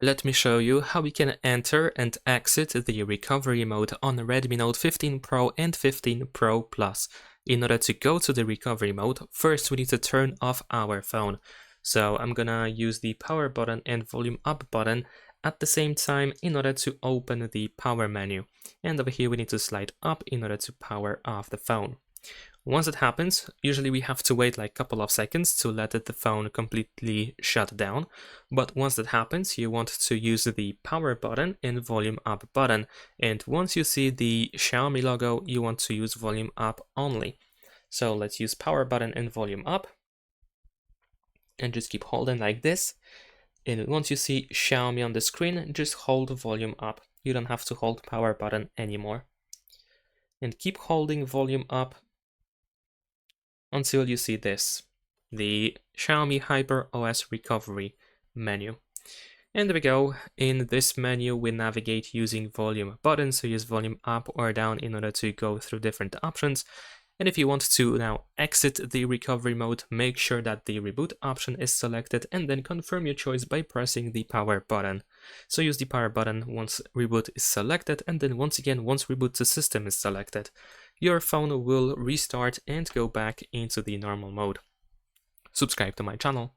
Let me show you how we can enter and exit the recovery mode on Redmi Note 15 Pro and 15 Pro Plus. In order to go to the recovery mode, first we need to turn off our phone. So I'm gonna use the power button and volume up button at the same time in order to open the power menu. And over here we need to slide up in order to power off the phone. Once it happens, usually we have to wait like a couple of seconds to let the phone completely shut down. But once that happens, you want to use the power button and volume up button. And once you see the Xiaomi logo, you want to use volume up only. So let's use power button and volume up. And just keep holding like this. And once you see Xiaomi on the screen, just hold volume up. You don't have to hold power button anymore. And keep holding volume up until you see this, the Xiaomi Hyper OS recovery menu. And there we go. In this menu, we navigate using volume button, so use volume up or down in order to go through different options. And if you want to now exit the recovery mode, make sure that the reboot option is selected and then confirm your choice by pressing the power button. So use the power button once reboot is selected, and then once again once reboot the system is selected. Your phone will restart and go back into the normal mode. Subscribe to my channel.